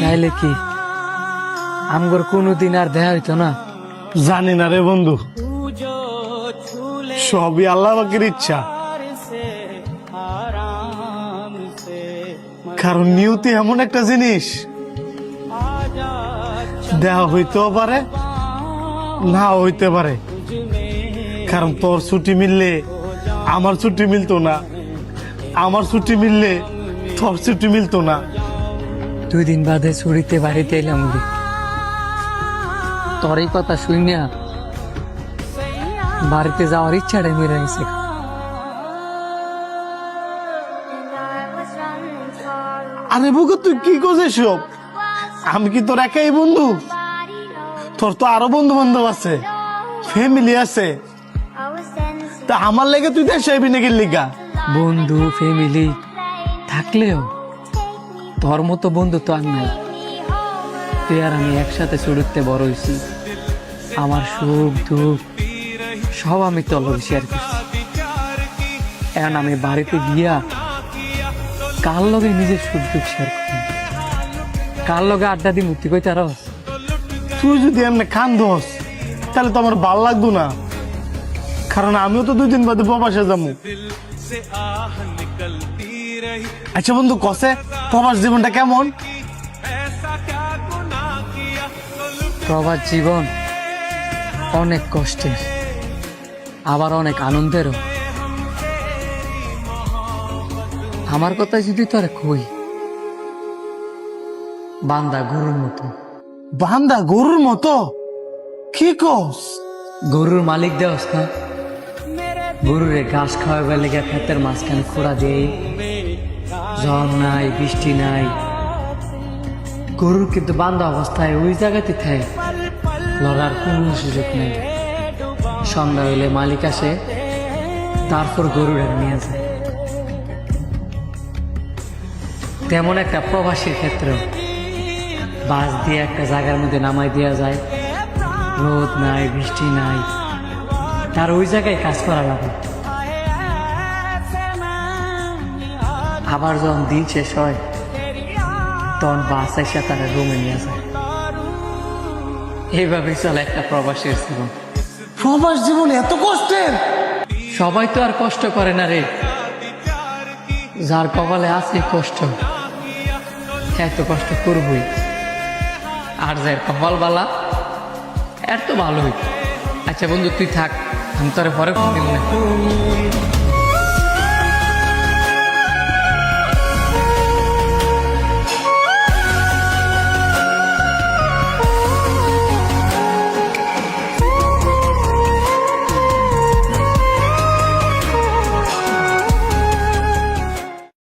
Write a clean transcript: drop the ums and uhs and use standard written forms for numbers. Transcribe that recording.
তাইলে কি আমগর কোনোদিন আর দেখা হইতো না? জানি না রে বন্ধু, সবই আল্লাহ পাকের ইচ্ছা। কারণ নিয়তি এমন একটা জিনিস, দেওয়া হইতেও পারে না হইতে পারে। কারণ তোর ছুটি মিললে আমার ছুটি মিলতো না, আমার ছুটি মিললে তোর ছুটি মিলতো না। 2 দিন বাদে ছুটিতে বাড়িতে এলাম, তোর এই কথা শুনিয়া বাড়িতে যাওয়ার ইচ্ছাটাই মেরে গেছে। আরে বুকে তুই কি করছিস সব? আমি কি তোর একাই বন্ধু? তোর তো আরো বন্ধু বান্ধব আছে, ফ্যামিলি আছে। তা আমার লেগে তুই দেশ আইবি নাকি লিগা? বন্ধু ফ্যামিলি থাকলেও তোর মতো বন্ধু তো আর নাই। তুই আর আমি একসাথে ছুটিতে বড় হয়েছি, আমার সুখ দুঃখ সব আমি তোর লগে শেয়ার করছি। এখন আমি বাড়িতে গিয়া কার লগে নিজের সুখ দুঃখ শেয়ার করি, কার লগে আড্ডা দি মুক্তি কইতে আরো। তুই যদি এমনি খান দোস তাহলে তো আমার ভাল লাগতো না। কারণ আমিও তো 2 দিন বাদে প্রবাসে যাবো। আচ্ছা বন্ধু, কসে প্রবাস জীবনটা কেমন? প্রবাস জীবন অনেক কষ্টের, আবার অনেক আনন্দেরও। আমার কথা যদি তোরে কই, বান্দা গরুর মতো। বান্দা গরুর মতো? কি কস? গরুর মালিক দেওস না, গরুরে ঘাস খাওয়াবার লেগে ক্ষেতের মাঝখানে খোঁড়া দেই, ঝড় নাই বৃষ্টি নাই, গরুর কিন্তু বান্ধা অবস্থায় ওই জায়গাতে থাকে, লড়ার কোনো সুযোগ নেই। সন্ধ্যা হইলে মালিক আসে, তারপর গরুরে নিয়ে যায়। তেমন একটা প্রবাসীর ক্ষেত্রে বাস দিয়ে একটা জায়গার মধ্যে নামাই দেওয়া যায়, রোদ নাই বৃষ্টি নাই, তার ওই জায়গায় কাজ করা লাগে। আবার যখন দিন শেষ হয় তখন বাস এসে তারা রুমে নিয়ে যায়। এইভাবে চলে একটা প্রবাসীর জীবন। প্রবাস জীবন এত কষ্টের? সবাই তো আর কষ্ট করে না রে, যার কপালে আছে কষ্ট এত কষ্ট করবই। আর যার কপাল বালা এর তো ভালো হইত। আচ্ছা বন্ধু তুই থাক, আমি তোরে পরে ফোন দিব না।